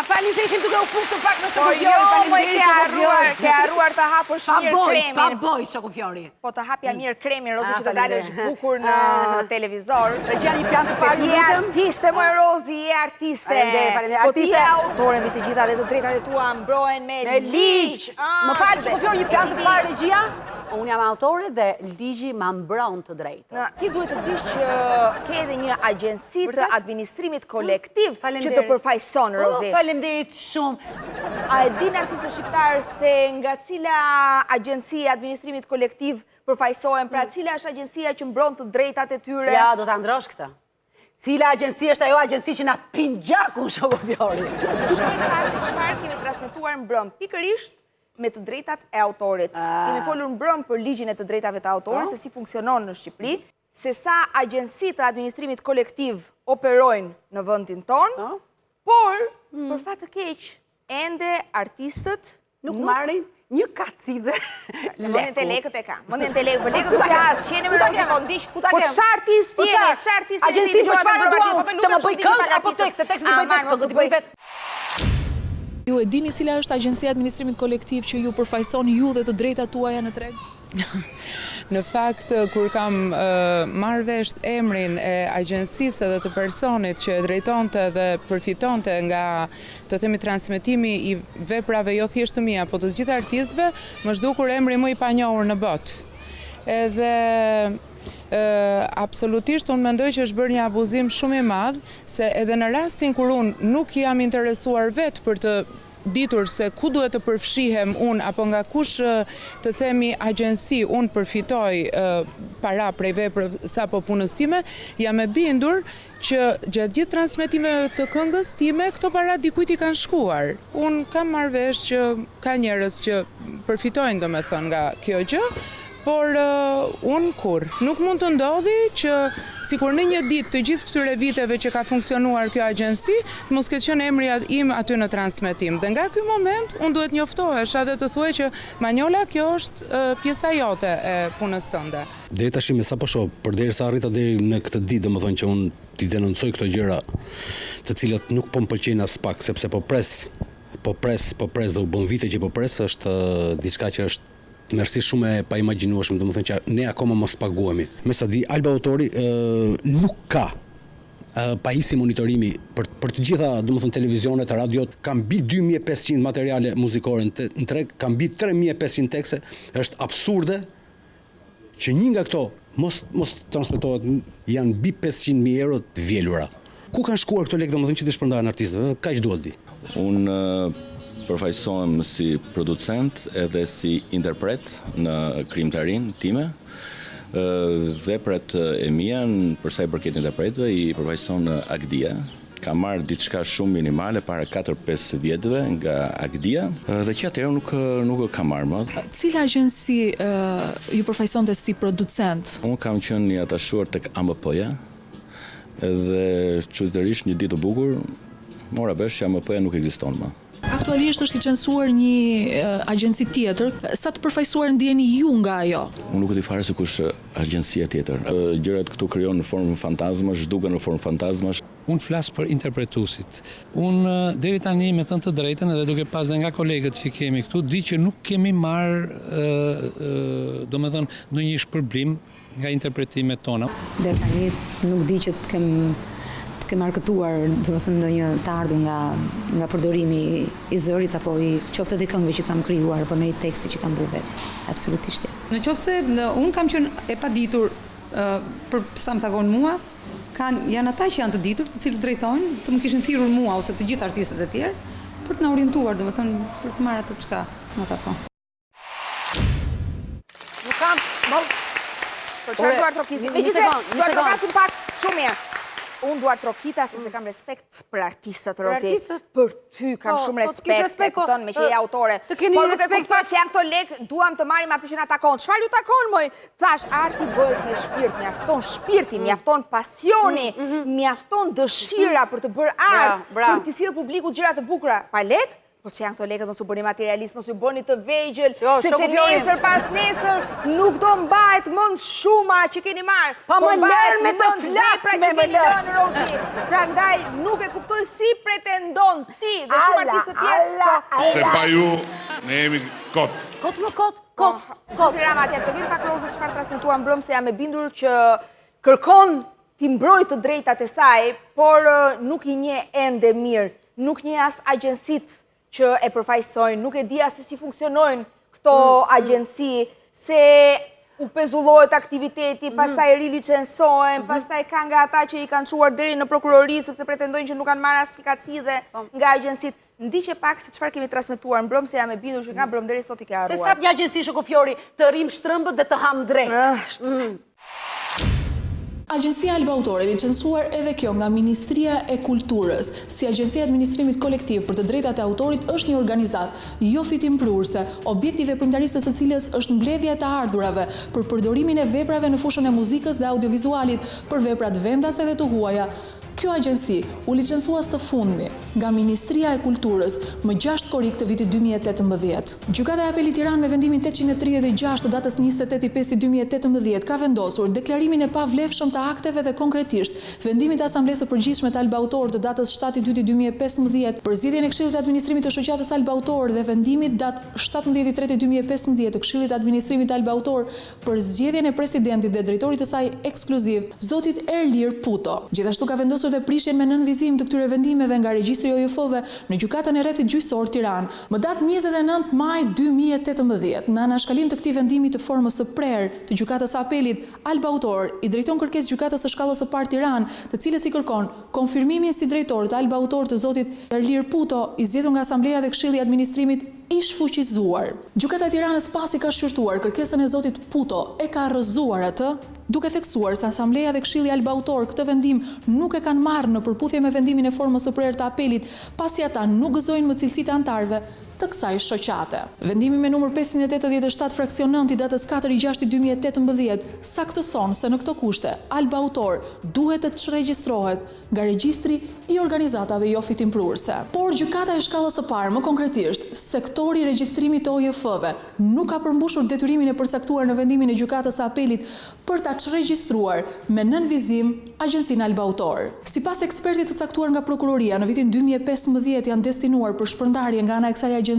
Na falni se ishim duke u fusur pak në Shokufjori, ke harruar të hapësh mirë kremin. Pa boj, Shokufjori. Po të hapja mirë kremin, Rozi, që të dalësh bukur në televizor. Regjia një pjanë të parë Se ti je artiste, moj Rozi, je artiste. Po ti je autore mbi të gjitha dhe të drejtat e tua mbrohen me ligj. Më falë, Shokufjori, një pjanë të parë regjia. Unë jam autore dhe ligji ma mbron të drejtë. Ti duhet të dish që ke edhe një agjensi të administrimit kolektiv që të përfaqëson, Rozi. Faleminderit shumë. A e din artistët shqiptarë se nga cila agjensi e administrimit kolektiv përfaqësohen, pra cila është agjensia që mbron të drejtat e tyre? Ja, do ta ndrosh këtë. Cila agjensi është ajo agjensi që na pin gjakun, Shokufjori? Çfarë kemi transmetuar mbrëm pikërisht me të drejtat e autorit. Kemi folur mbrëm për ligjin e të drejtave të autorit, se si funksionon në Shqipëri, se sa agjensi të administrimit kolektiv operojnë në vendin tonë, por, për fat të keq, ende artistët nuk marrin një kacide leku. Mëndin të lekët e ka. Mëndin të lekët, për lekët nuk e asë, që jeni me Rozi Vondish, po çfarë artist jeni, çfarë artist jeni, agjensi për çfarë duam, të më bëj këngë apo tekste do t'i bëj vetë, do t'i bëj vetë. Ju e dini cila është agjensia e administrimit kolektiv që ju përfaqëson ju dhe të drejtat tuaja në treg? Në fakt, kur kam marrë vesh emrin e agjensisë dhe të personit që e drejtonte dhe përfitonte nga të themi transmetimi i veprave jo thjesht të mia, po të gjithë artistëve, më zhdukur emri më i panjohur në botë. Edhe absolutisht unë mendoj që është bërë një abuzim shumë i madh, se edhe në rastin kur unë nuk jam interesuar vetë për të ditur se ku duhet të përfshihem unë apo nga kush të themi agjensi unë përfitoj para prej veprës apo punës time, jam e bindur që gjatë gjithë transmetimeve të këngës time këto para dikujt i kanë shkuar. Unë kam marrë vesh që ka njerëz që përfitojnë domethënë nga kjo gjë, por unë kur. Nuk mund të ndodhi që sikur në një ditë të gjithë këtyre viteve që ka funksionuar kjo agjensi, mos ketë qenë emri im aty në transmetim. Dhe nga ky moment unë duhet njoftohesha dhe të thuaj që Manjola, kjo është pjesa jote e punës tënde. Deri tash me sapo shoh, përderisa arrita deri në këtë ditë, domethënë që unë t'i denoncoj këto gjëra, të cilat nuk po m'pëlqejnë as pak, sepse po pres dhe u bën vite që po pres, është diçka që është mersi shumë e pa imagjinueshme, domethënë që ne akoma mos paguhemi. Me sa di, Alba Autori nuk ka pajisje monitorimi për të gjitha, domethënë televizionet, radiot, ka mbi 2500 materiale muzikore në treg, ka mbi 3500 tekste, është absurde që një nga këto mos transmetohet, janë mbi 500.000 euro të vjelura. Ku kanë shkuar këto lekë, domethënë që të shpërndahen artistëve? Kaq duhet di. Unë përfaqësohem si producent edhe si interpret në krijimtarinë time. Veprat e mia për sa i përket interpretëve i përfaqëson Agdia. Ka marrë diçka shumë minimale para 4-5 vjetëve nga Agdia dhe që atëherë nuk ka marrë më. Cila agjensi ju përfaqësonte si producent? Unë kam qenë një atashuar tek AMP-ja edhe çuditërisht një ditë e bukur mora vesh që AMP-ja nuk ekziston më. Aktualisht është licencuar një agjensi tjetër. Sa të përfaqësuar ndjeni ju nga ajo? Unë nuk e di fare se kush agjensia tjetër. Gjërat këtu krijohen në formë fantazmash, zhduken në formë fantazmash. Unë flas për interpretuesit. Unë deri tani me thënë të drejtën edhe duke pas dhe nga kolegët që kemi këtu, di që nuk kemi marrë domethënë ndonjë shpërblim nga interpretimet tona. Deri tani nuk di që të kem arkëtuar, domethënë ndonjë të ardhur nga përdorimi i zërit apo i qoftë edhe këngëve që kam krijuar apo në teksti që kam bërë. Absolutisht. Në qoftë se unë kam qenë e paditur për sa më takon mua, janë ata që janë të ditur, të cilët drejtojnë, të më kishin thirrur mua ose të gjithë artistët e tjerë për të na orientuar, domethënë për të marrë atë çka na takon. Nuk kam, për çfarë duar trokisim? Megjithëse, duar trokasim pak shumë mirë. Unë duar trokita sepse kam respekt për artistët, Rozi. Për ty kam shumë respekt, e kupton me që je autore. Por nuk e kuptoj që janë këto lekë, duam të marrim atë që na takon. Çfarë ju takon, moj? Thash, arti bëhet me shpirt, mjafton shpirti, mjafton pasioni, mjafton dëshira për të bërë art, për të sjellë publikut gjëra të bukura. Pa lekë, Po që janë këto lekët, mos u bëni materialist, mos u bëni të vegjël, sepse shoku Fjori. nesër pas nesër nuk do mbajt mend shuma që keni marrë. Po më lër me të flasme, më lër. Rozi. Prandaj nuk e kuptoj si pretendon ti dhe shumë artistë të tjerë. Se pa ju ne jemi kot. Kot më kot. Rama, atje të vim pak Rozi çfarë transmetuar mbrëm se jam e bindur që kërkon ti mbrojë të drejtat e saj, por nuk i njeh ende mirë, nuk njeh as agjensitë që e përfaqësojnë, nuk e di as se si funksionojnë këto agjenci, se u pezullohet aktiviteti, pastaj rilicensohen, pastaj ka nga ata që i kanë çuar deri në prokurori sepse pretendojnë që nuk kanë marrë as fikacide nga agjencitë. Ndiqe pak se çfarë kemi transmetuar mbrëm se jam e bindur që nga mbrëm deri sot i ke harruar. Se sap një agjenci shoku Fjori të rrim shtrëmbët dhe të ham drejt. Agjencia Alba Autore, licencuar edhe kjo nga Ministria e Kulturës, si Agjencia e Administrimit Kolektiv për të drejtat e autorit, është një organizat jo fitimprurse, objekti veprimtarisë së cilës është mbledhja e të ardhurave për përdorimin e veprave në fushën e muzikës dhe audiovizualit për veprat vendase dhe të huaja. Kjo agjenci u licencua së fundmi nga Ministria e Kulturës më 6 korrik të vitit 2018. Gjykata e Apelit Tiranë me vendimin 836 të datës 28/5/2018 ka vendosur deklarimin e pavlefshëm të akteve dhe konkretisht vendimin të Asamblesë së Përgjithshme të Alba Autor të datës 7/2/2015 për zgjedhjen e Këshillit të Administrimit të Shoqatës Alba Autor dhe vendimit datë 17/3/2015 të Këshillit të Administrimit të Alba Autor për zgjedhjen e presidentit dhe drejtorit të saj ekskluziv, zotit Erlir Puto. Gjithashtu ka vendosur dhe prishjen me nënvizim të këtyre vendimeve nga regjistri OJF-ve në gjykatën e rrethit gjyqësor Tiranë. Më datë 29 maj 2018, në anashkalim të këtij vendimi të formës së prerë të gjykatës së Apelit, Alba Autor i drejton kërkesë gjykatës së shkallës së parë Tiranë, të cilës i kërkon konfirmimin si drejtor të Alba Autor të zotit Erlir Puto, i zgjedhur nga Asambleja dhe Këshilli i Administrimit i shfuqizuar. Gjykata e Tiranës pasi ka shqyrtuar kërkesën e zotit Puto, e ka rrëzuar atë, duke theksuar se Asambleja dhe Këshilli i Alba Autor këtë vendim nuk e kanë marrë në përputhje me vendimin e formës së prerë të apelit, pasi ata nuk gëzojnë më cilësitë e anëtarëve të kësaj shoqate. Vendimi me numër 587 fraksion 9 i datës 4/6/2018 saktëson se në këto kushte Alba Autor duhet të çregjistrohet nga regjistri i organizatave jo fitimprurse. Por gjykata e shkallës së parë, më konkretisht, sektori i regjistrimit të OJF-ve nuk ka përmbushur detyrimin e përcaktuar në vendimin e gjykatës së apelit për ta çregjistruar me nënvizim agjencinë Alba Autor. Sipas ekspertit të caktuar nga prokuroria, në vitin 2015 janë destinuar për shpërndarje nga ana e kësaj agjencie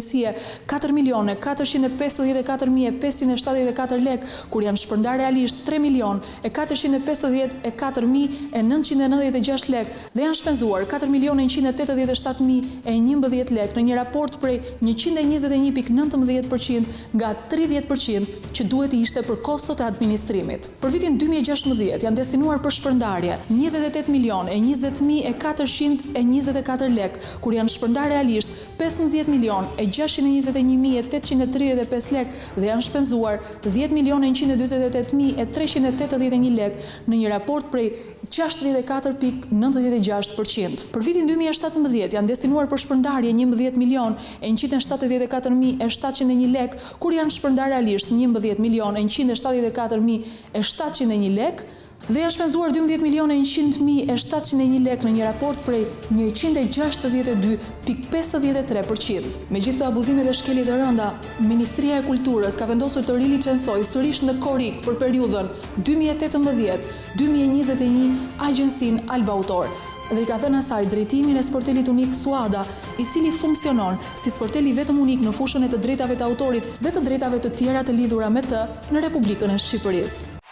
4.454.574 lek, kur janë shpërndar realisht 3.454.996 lek dhe janë shpenzuar 4.187.011 lek në një raport prej 121.19% nga 30% që duhet të ishte për kostot e administrimit. Për vitin 2016 janë destinuar për shpërndarje 28.020.424 lek, kur janë shpërndar realisht 15.621.835 lek dhe janë shpenzuar 10.128.381 lek në një raport prej 64.96%. Për vitin 2017 janë destinuar për shpërndarje 11.174.701 lek, kur janë shpërndar realisht 11.174.701 lek dhe janë shpenzuar 12.100.701 lek në një raport prej 162.53%. Me gjithë të abuzimet dhe shkeljet e rënda, Ministria e Kulturës ka vendosur të rilicencojë sërish në korrik për periudhën 2018-2021 agjencinë Alba Autor dhe i ka dhënë asaj drejtimin e sportelit unik Suada, i cili funksionon si sporteli vetëm unik në fushën e të drejtave të autorit dhe të drejtave të tjera të lidhura me të në Republikën e Shqipërisë.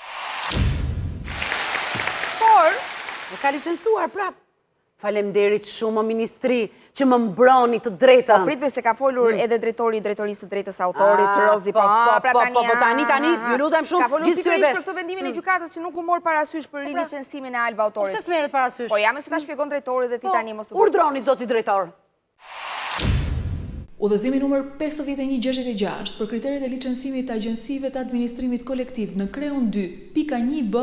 Ka licencuar prap. Faleminderit shumë ministri që më mbroni të drejtën. Po pritme se ka folur edhe drejtori i drejtorisë së drejtës autorit, Rozi. Po, tani, ju lutem shumë, ka folur gjithë pikërisht për këtë vendimin e gjykatës që nuk u mor parasysh për rilicencimin e Alba Autorit. Po se s'merret parasysh? Po jam se ta shpjegon drejtori dhe ti tani mos u. Urdhroni zoti drejtor. Udhëzimi numër 5166 për kriteret e licencimit të agjencive të administrimit kolektiv në kreun 2.1b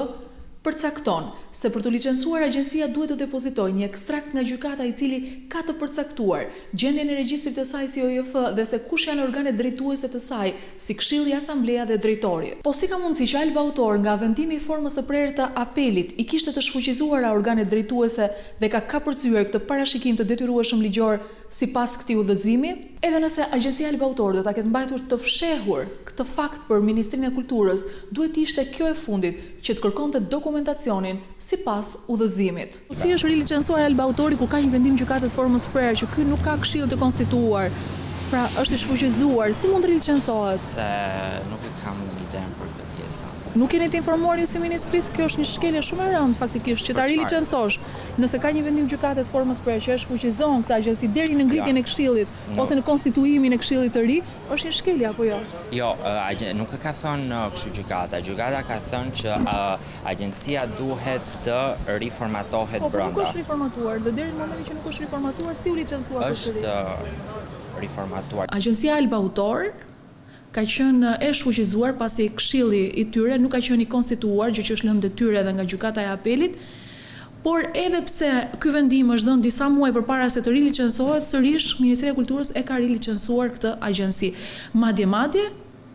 përcakton se për të licencuar agjencia duhet të depozitojë një ekstrakt nga gjykata i cili ka të përcaktuar gjendjen e regjistrit të saj si OJF dhe se kush janë organet drejtuese të saj, si Këshilli, Asamblea dhe Drejtori. Po si ka mundësi që Alba Autor nga vendimi i formës së prerë të apelit i kishte të shfuqizuara organet drejtuese dhe ka kapërcyer këtë parashikim të detyrueshëm ligjor sipas këtij udhëzimi? Edhe nëse agjencia Alba Autor do ta ketë mbajtur të fshehur këtë fakt për Ministrinë e Kulturës, duhet të ishte kjo e fundit që të kërkonte dokumentacionin sipas udhëzimit. Si është rilicencuar Alba Autori kur ka një vendim gjykate të formës prerë që ky nuk ka këshill të konstituar, pra është i shfuqizuar, si mund të rilicencohet? Se nuk e kam idenë për këtë pjesë. Nuk jeni të informuar ju si ministrisë, kjo është një shkelje shumë e rëndë faktikisht që ta rilicencosh. Nëse ka një vendim gjykate të formës prerë që e shfuqizon këtë agjenci deri në ngritjen e këshillit ose në konstituimin e këshillit të ri, është një shkelje apo jo? Jo, nuk e ka thënë kështu gjykata. Gjykata ka thënë që agjencia duhet të riformatohet brenda. Po nuk është riformatuar, dhe deri në momentin që nuk është riformatuar, si u licencuar është riformatuar. Agjencia Alba Autor ka qenë e shfuqizuar pasi këshilli i tyre nuk ka qenë i konstituar, gjë që është lënë detyrë edhe nga gjykata e apelit, por edhe pse ky vendim është dhënë disa muaj përpara se të rilicencohet, sërish Ministria e Kulturës e ka rilicencuar këtë agjenci. Madje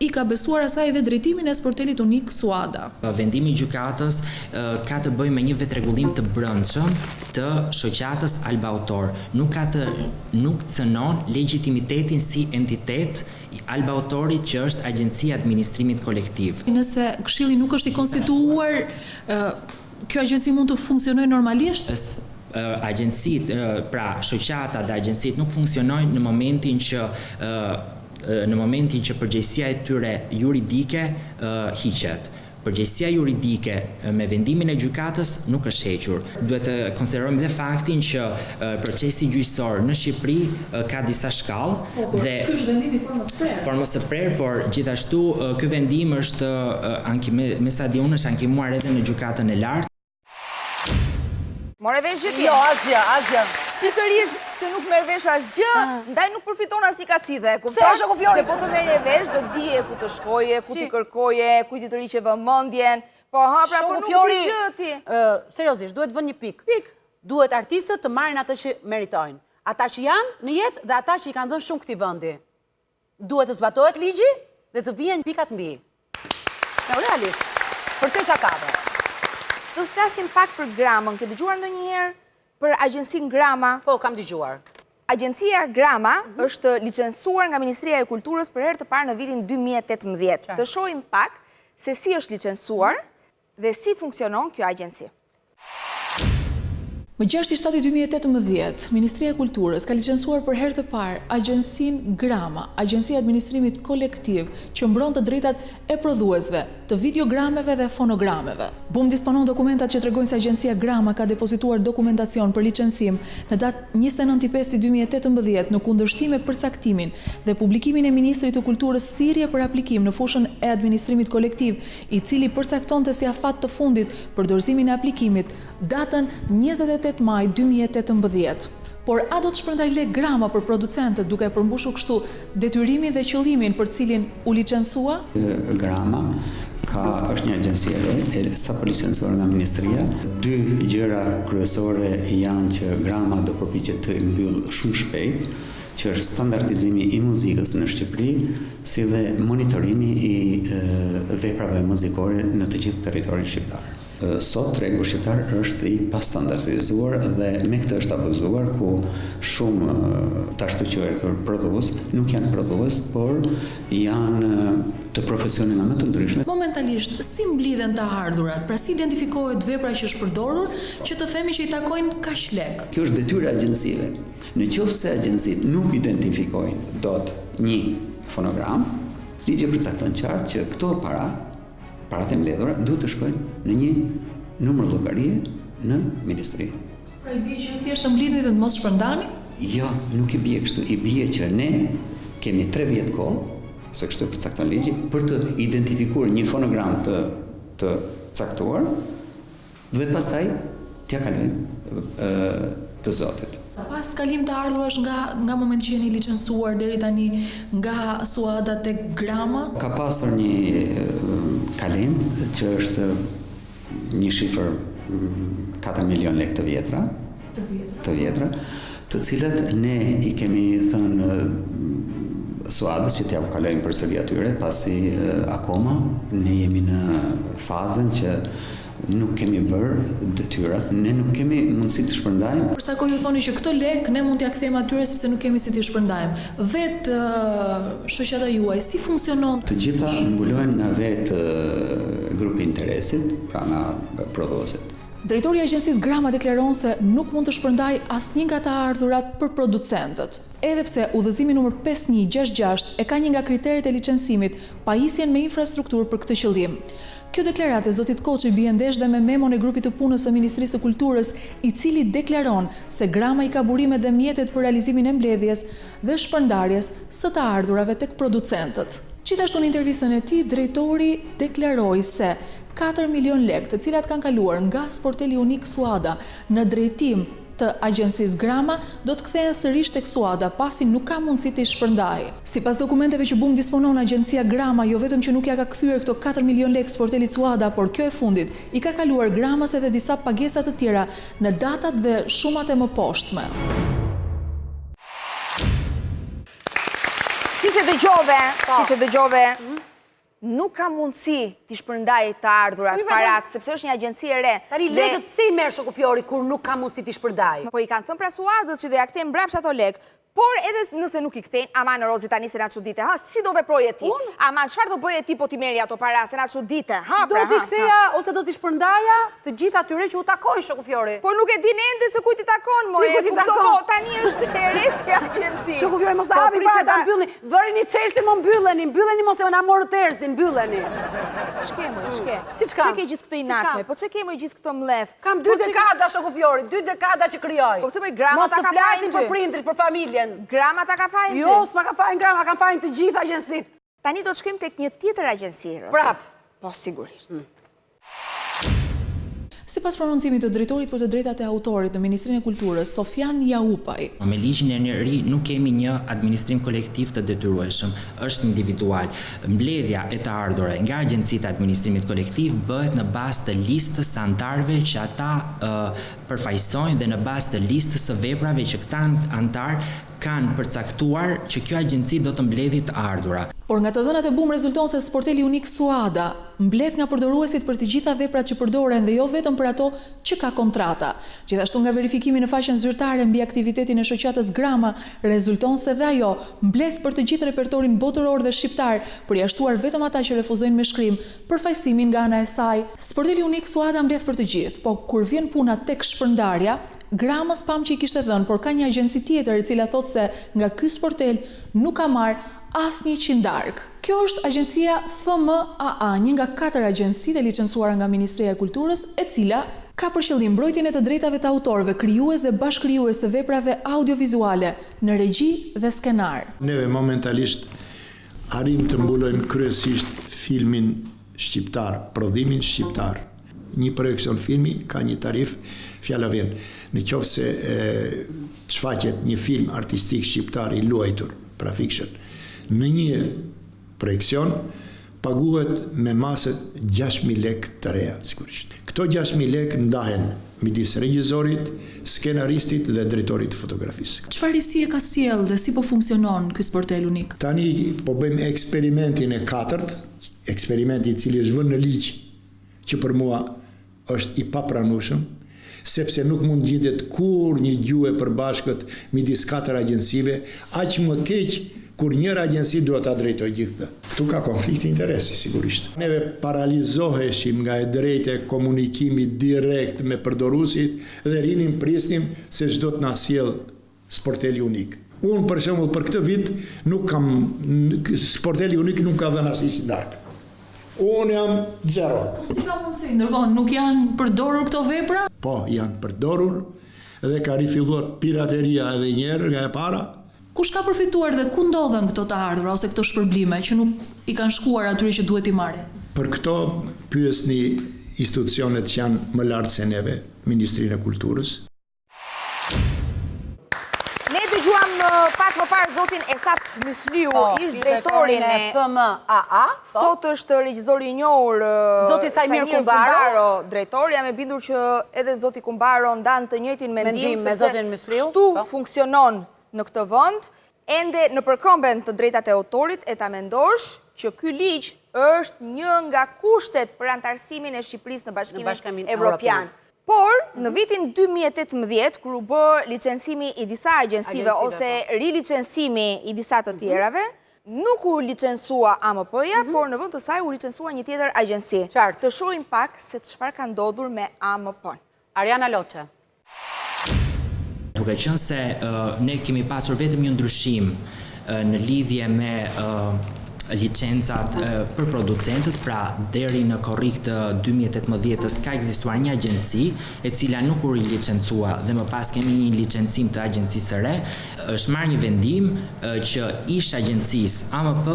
i ka besuar asaj edhe drejtimin e sportelit unik Suada. Vendimi i gjykatës ka të bëjë me një vetrregullim të brendshëm të shoqatës Alba Autor. Nuk cënon legitimitetin si entitet Alba Autori që është agjencia e administrimit kolektiv. Nëse këshilli nuk është i konstituar, kjo agjenci mund të funksionojë normalisht? Pra shoqata dhe agjencitë nuk funksionojnë në momentin që përgjegjësia e tyre juridike hiqet. Përgjegjësia juridike me vendimin e gjykatës nuk është hequr. Duhet të konsiderojmë dhe faktin që procesi gjyqësor në Shqipëri ka disa shkallë dhe ky është vendimi i formës së prerë, por gjithashtu ky vendim është me sa di unë është ankimuar edhe në gjykatën e lartë. More vesh gjithë? Jo, asgjë. Pikërisht se nuk merr vesh asgjë, ndaj nuk përfiton as i kacide. Pse është kufjori? Se po të merrje vesh, do dije ku të shkoje, ku ti kërkoje, ku ti të riqe vëmendjen. Po pra po nuk di gjë ti. Seriozisht, duhet vënë një pikë. Duhet artistët të marrin atë që meritojnë. Ata që janë në jetë dhe ata që i kanë dhënë shumë këtij vendi. Duhet të zbatohet ligji dhe të vijen pikat mbi. Realisht, për të shakave. Do të flasim pak për Gramën. Ke dëgjuar ndonjëherë për agjencinë Grama? Po, kam dëgjuar. Agjencia Grama është licencuar nga Ministria e Kulturës për herë të parë në vitin 2018. Të shohim pak se si është licencuar dhe si funksionon kjo agjenci. Më 6/7/2018, Ministria e Kulturës ka licencuar për herë të parë agjencinë Grama, agjencia e administrimit kolektiv, që mbron të drejtat e prodhuesve të videogrameve dhe fonogrameve. BUM disponon dokumentat që tregojnë se agjencia Grama ka depozituar dokumentacion për licencim në datë 29/2018 në kundërshtim me përcaktimin dhe publikimin e Ministrit të Kulturës thirrje për aplikim në fushën e administrimit kolektiv, i cili përcaktonte si afat të fundit për dorëzimin e aplikimit datën 28 maj 2018. Por a do të shpërndaj lek Grama për producentët duke përmbushur kështu detyrimin dhe qëllimin për cilin u licencua? Grama është një agjenci e sapo licencuar nga Ministria. Dy gjëra kryesore janë që Grama do përpiqet të mbyll shumë shpejt, që është standardizimi i muzikës në Shqipëri, si dhe monitorimi i veprave muzikore në të gjithë territorin shqiptar. Sot tregu shqiptar është i pastandardizuar dhe me këtë është abuzuar, ku shumë të ashtu quajtur prodhues nuk janë prodhues, por janë të profesionin nga më të ndryshme. Momentalisht, si mblidhen të ardhurat? Pra si identifikohet vepra që është përdorur që të themi që i takojnë kaq lek? Kjo është detyrë e agjencive. Në qoftë se agjencitë nuk identifikojnë dot një fonogram, ligji përcakton qartë që këto parat e mbledhura duhet të shkojnë në një numër llogarie në ministri. Pra i bie që thjesht të mblidhni dhe të mos shpërndani? Jo, nuk i bie kështu. I bie që ne kemi 3 vjet kohë, se kështu përcakton ligji, për të identifikuar një fonogram të caktuar dhe pastaj t'ia kalojmë të zotit. Pas kalim të ardhurash nga moment që jeni licencuar deri tani nga Suada tek Grama? Ka pasur një kalim që është një shifër 4 milion lek të vjetra, të cilat ne i kemi thënë Suadës që t'ja kalojmë përsëri atyre, pasi akoma ne jemi në fazën që nuk kemi bërë detyrat, ne nuk kemi mundësi të shpërndajmë. Për sa kohë ju thoni që këto lek ne mund t'ja kthejmë atyre sepse nuk kemi si t'i shpërndajmë. Vetë shoqata juaj si funksionon? Të gjitha mbulohen nga vetë grupi interesit, pra nga prodhuesit. Drejtori i agjencisë Grama deklaron se nuk mund të shpërndaj asnjë nga të ardhurat për producentët. Edhe pse udhëzimi numër 5166 e ka një nga kriteret e licencimit, pajisjen me infrastrukturë për këtë qëllim. Kjo deklaratë e zotit Koçi bie ndesh dhe me memon e grupit të punës së Ministrisë së Kulturës, i cili deklaron se Grama i ka burimet dhe mjetet për realizimin e mbledhjes dhe shpërndarjes së të ardhurave tek producentët. Gjithashtu në intervistën e tij, drejtori deklaroi se 4 milion lek, të cilat kanë kaluar nga sporteli unik Suada në drejtim të agjencisë Grama, do të kthehen sërish tek Suada, pasi nuk ka mundësi të i shpërndajë. Sipas dokumenteve që disponon agjencia Grama, jo vetëm që nuk ja ka kthyer këto 4 milion lek sportelit Suada, por kjo e fundit i ka kaluar Gramës edhe disa pagesa të tjera në datat dhe shumat e mëposhtme. Siç e dëgjove, nuk ka mundësi t'i shpërndaj të ardhurat parat, sepse është një agjenci e re. Tani legët pse i merr shoku Fiori kur nuk ka mundësi t'i shpërndaj? Po i kanë thënë pra Suadës që do ja kthejnë mbrapsht ato lek. Por edhe nëse nuk i kthejnë, aman në Rozi tani se na çudite, ha, si do veproje ti? Aman, çfarë do bëje ti po ti merri ato para, se na çudite, ha? Do t'i ktheja ose do t'i shpërndaja të gjithë atyre që u takojnë shoku Fiori. Po nuk e din ende se kujt i takon, more, kupto, tani është eresi agjenci. Shoku Fiori mos ta hapi para ta mbyllni. Vërini Chelsea më mbylleni mos e na morë Terzin, mbylleni. Ç'ke? Si ç'ka? Ç'ke gjithë këtë inatme? Po ç'ke më gjithë këtë mllef? Kam 2 dekada shoku Fiori, 2 dekada që krijoj. Po pse më Grama ta ka fajin për prindrit, për familjen. Grama ta ka fajin ty? Jo, s'ma ka fajin Grama, kam fajin të gjithë agjensit. Tani do të shkojmë tek një tjetër agjenci. Prap. Po sigurisht. Sipas prononcimit të drejtorit për të drejtat e autorit në Ministrinë e Kulturës, Sofian Jaupaj. Me ligjin e ri nuk kemi një administrim kolektiv të detyrueshëm, është individual. Mbledhja e të ardhurave nga agjencitë e administrimit kolektiv bëhet në bazë të listës së anëtarëve që ata përfaqësojnë dhe në bazë të listës së veprave që këta anëtarë kanë përcaktuar që kjo agjenci do të mbledhë të ardhura. Por nga të dhënat e BUM rezulton se sporteli unik Suada mbledh nga përdoruesit për të gjitha veprat që përdoren dhe jo vetëm për ato që ka kontrata. Gjithashtu nga verifikimi në faqen zyrtare mbi aktivitetin e shoqatës Grama, rezulton se dhe ajo mbledh për të gjithë repertorin botëror dhe shqiptar, përjashtuar vetëm ata që refuzojnë me shkrim përfaqësimin nga ana e saj. Sporteli unik Suada mbledh për të gjithë, po kur vjen puna tek shpërndarja, Gramës pam që i kishte dhënë, por ka një agjenci tjetër e cila thotë se nga ky sportel nuk ka marrë asnjë qindark. Kjo është agjencia FMAA, një nga 4 agjencitë e licencuara nga Ministria e Kulturës, e cila ka për qëllim mbrojtjen e të drejtave të autorëve, krijues dhe bashkëkrijues të veprave audiovizuale në regji dhe skenar. Neve momentalisht arrim të mbulojmë kryesisht filmin shqiptar, prodhimin shqiptar. Një projekcion filmi ka një tarif, fjala vjen. Në qoftë se shfaqet një film artistik shqiptar i luajtur, pra fiction, në një projekcion paguhet me maset 6.000 lek të reja, sigurisht. Këto 6.000 lek ndahen midis regjisorit, skenaristit dhe drejtorit të fotografisë. Çfarë risi e ka sjellë dhe si po funksionon ky sportel unik? Tani po bëjmë eksperimentin e 4, eksperimenti i cili është vënë në ligj, që për mua është i papranueshëm, sepse nuk mund gjendet kur një gjuhë e përbashkët midis 4 agjencive, aq më keq kur njëra agjenci duhet ta drejtoj gjithë. Këtu ka konflikt interesi, sigurisht. Neve paralizoheshim nga e drejtë e komunikimit direkt me përdoruesit dhe rinim prisnim se çdo të na sjell sporteli unik. Unë për shembull për këtë vit nuk kam sporteli unik nuk ka dhënë asnjë darkë. Unë jam 0. Si ka mundësi? Ndërkohë nuk janë përdorur këto vepra? Po, janë përdorur dhe ka rifilluar pirateria edhe një herë nga e para. Kush ka përfituar dhe ku ndodhen këto të ardhura ose këto shpërblime që nuk i kanë shkuar atyre që duhet i marrin? Për këto pyesni institucionet që janë më lartë se neve, Ministrinë e Kulturës. Ne dëgjuam pak më parë zotin Esat Mysliu, ish drejtorin e FMAA. Sot është regjizori i njohur Zoti Sajmir Kumbaro, drejtor. Jam e bindur që edhe zoti Kumbaro ndan të njëjtin mendim me zotin Mysliu. Kështu funksionon në këtë vend, ende në përkëmbën të drejtat e autorit e ta mendosh që ky ligj është një nga kushtet për anëtarësimin e Shqipërisë në Bashkimin Europian. Por, në vitin 2018, kër u bë licencimi i disa agjensive ose rilicencimi i disa të tjerave, nuk u licensua AMP-ja, por në vend të saj u licensua një tjetër agjensi. Të shohim pak se çfarë ka ndodhur me AMP-n. Ariana Loçe. Duke qenë se ne kemi pasur vetëm një ndryshim në lidhje me licencat për producentët, pra deri në korrik të 2018-ës ka ekzistuar një agjenci e cila nuk u rilicencua dhe më pas kemi një licencim të agjencisë së re, është marrë një vendim që ish agjencisë AMP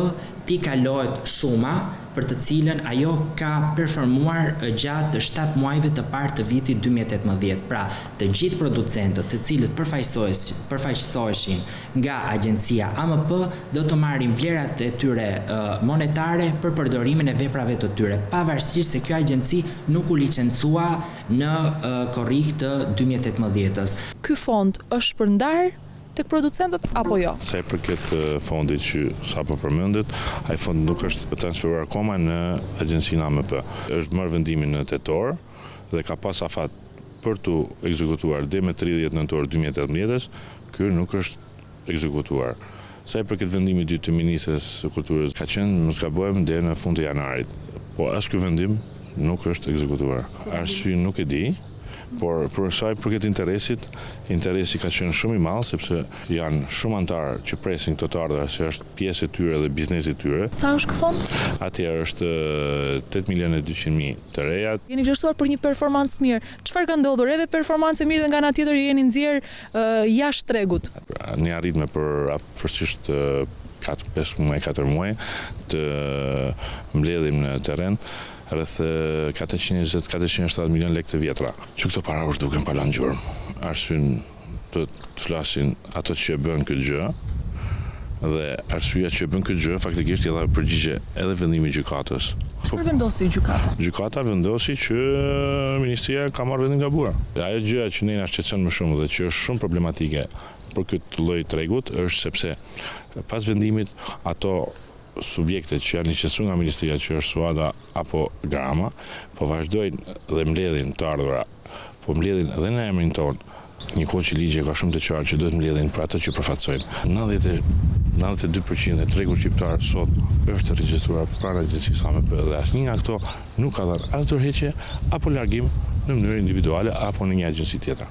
t'i kalohet shuma për të cilën ajo ka performuar gjatë 7 muajve të parë të vitit 2018. Pra, të gjithë producentët të cilët përfaqësoheshin nga agjencia AMP do të marrin vlerat e tyre monetare për përdorimin e veprave të tyre, pavarësisht se kjo agjenci nuk u licencua në korrik të 2018-ës. Ky fond është përndar tek producentët apo jo? Sa i përket fondit që sapo përmendet, ai fond nuk është transferuar akoma në agjencinë AMP. Është marrë vendimin në tetor dhe ka pas afat për të ekzekutuar deri më 30 nëntor 2018-s, ky nuk është ekzekutuar. Sa i përket vendimit të Ministrisë së Kulturës, ka qenë, mos gabojmë, deri në fund të janarit. Po as ky vendim nuk është ekzekutuar. Arsye nuk e di. Por për sa i përket interesi ka qenë shumë i madh sepse janë shumë anëtarë që presin këto të ardhura, se është pjesë e tyre dhe biznesi i tyre. Sa është ky fond? Atëherë është 8.200.000 të reja. Jeni vlerësuar për një performancë të mirë. Çfarë ka ndodhur? Edhe performancë e mirë dhe nga ana tjetër jeni nxjerr jashtë tregut. Ne arritme për afërsisht 4 muaj të mbledhim në terren rreth 420-470 milion lekë të vjetra. Që këto para është duken pa lanë gjurmë. Arsyen të flasin ato që bën këtë gjë, dhe arsyeja që bën këtë gjë faktikisht i dha përgjigje edhe vendimi i gjykatës. Çfarë vendosi gjykata? Gjykata vendosi që ministria ka marrë vendim gabuar. Ajo gjëja që ne na shqetëson më shumë dhe që është shumë problematike për këtë lloj tregut është sepse pas vendimit ato subjektet që janë licencuar nga ministria, që është Suada apo Grama, po vazhdojnë dhe mbledhin të ardhura, po mbledhin edhe në emrin tonë. Një kohë që ligji ka shumë të qartë që duhet mbledhin për ato që përfaqësojnë. 92% e tregut shqiptar sot është regjistruar pranë agjencisë AMP dhe asnjë nga këto nuk ka dhënë as tërheqje apo largim në mënyrë individuale apo në një agjenci tjetër.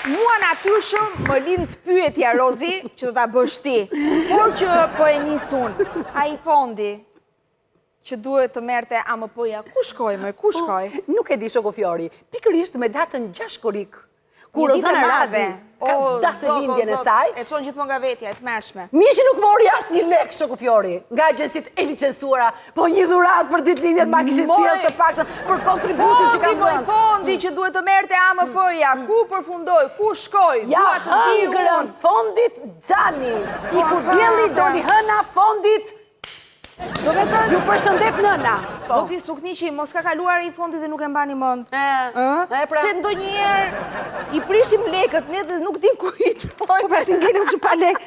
Mua natyrshëm më lind pyetja, Rozi, që do ta bësh ti, por që po e nisun. Ai fondi që duhet të merrte AMP-ja, ku shkoi më? Ku shkoi? Nuk e di shoku Fiori. Pikërisht me datën 6 korrik. Kur Rozana Radhi ka datë lindjen e saj, e çon gjithmonë nga vetja, e tmerrshme. Mirë që nuk mori asnjë lek shoku Fiori nga agjencitë e licencuara, po një dhuratë për ditëlindjet ma kishin sjellë të paktën për kontributin që kanë dhënë. Fondi që duhet të merrte AMP-ja, ku përfundoi? Ku shkoi? Ja hëngrën fondit Xhanit. I ku dielli doli hëna fondit. Ju përshëndet nëna. Zoti Sukniqi, mos ka kaluar i fondit dhe nuk e mbani mend. Se ndonjëherë i prishim lekët, ne dhe nuk dim ku i çojmë. Po pasi ngelem që pa lek.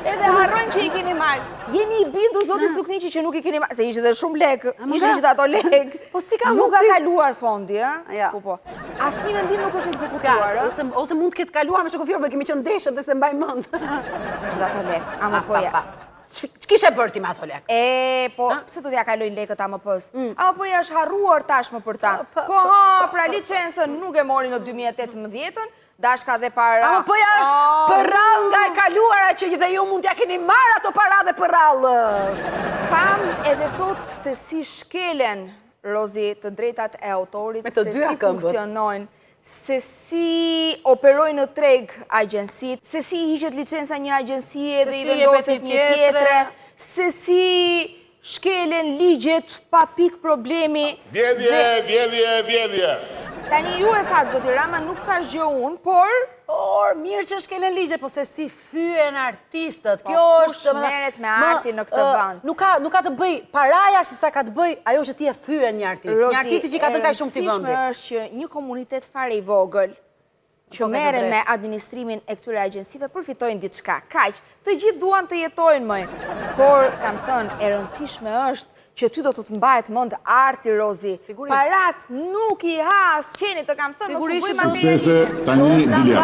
Edhe harrojmë që i kemi marrë. Jeni i bindur zoti Sukniqi që nuk i keni marrë, se ishte edhe shumë lek. Ishin gjithë ato lek. Po si ka nuk ka kaluar fondi, ëh? Po. Asnjë vendim nuk është ekzekutuar, ose mund të ketë kaluar me shoku Fiori, kemi qenë ndeshët dhe se mbaj mend. Gjithë ato lek, AMP-ja. Ç'kishe bërë ti me ato lek? Po, pse do t'ja kalojnë lekët AMP-s? AMP-ja është harruar tashmë për ta. Po, pra licencën nuk e mori në 2018-ën, dashka dhe para... AMP-ja është përrall nga e kaluara që dhe ju mund t'ja keni marrë ato para dhe përrallës. Pam edhe sot se si shkelen, Rozi, të drejtat e autorit, se si funksionojnë, se si operojnë në treg agjensit, se si hiqet licenca një agjensie dhe i vendoset një tjetre, se si shkelen ligjet pa pik problemi. Vjedhje. Tani ju e thatë, zoti Rama, nuk thash gjë unë, por mirë që është kele ligje, po se si fyen artistët, kjo është... Kush merret me artin në këtë vend? Nuk ka të bëj paraja si sa ka të bëj ajo që ti e fyen një artist. Një artisti që ka të ka shumë t'i vëndi. Rëndësishme është që një komunitet fare i vogël, që merren me administrimin e këtyre agjensive, përfitojnë diçka. Kaq, të gjithë duan të jetojnë më. Por, kam thënë, e rëndësishme është që ty do të të mbahet mend arti, Rozi. Parat nuk i has, qeni të kam thënë, mos u bëj materialistë. Tani diljash.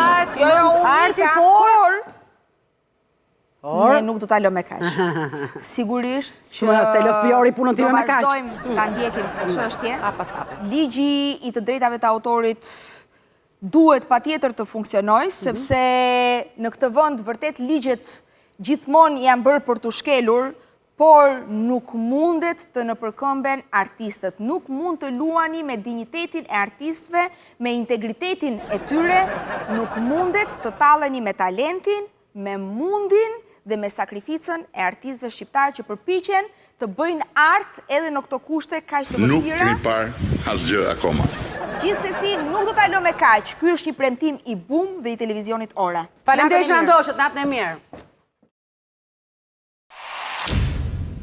Arti, por... Ne nuk do ta lëmë me kaq. Sigurisht që do vazhdojmë ta ndjekim këtë çështje. Ligji i të drejtave të autorit duhet patjetër të funksionojë, sepse në këtë vend vërtet ligjet gjithmonë janë bërë për të shkelur, por nuk mundet të nëpërkëmben artistët. Nuk mund të luani me dinjitetin e artistëve, me integritetin e tyre, nuk mundet të talleni me talentin, me mundin dhe me sakrificën e artistëve shqiptarë që përpiqen të bëjnë art edhe në këto kushte kaq të vështira. Nuk kemi parë asgjë akoma. Gjithsesi, nuk do ta lëmë me kaq. Ky është një premtim i BUM dhe i televizionit Ora. Faleminderit që na ndoshët, natën e mirë.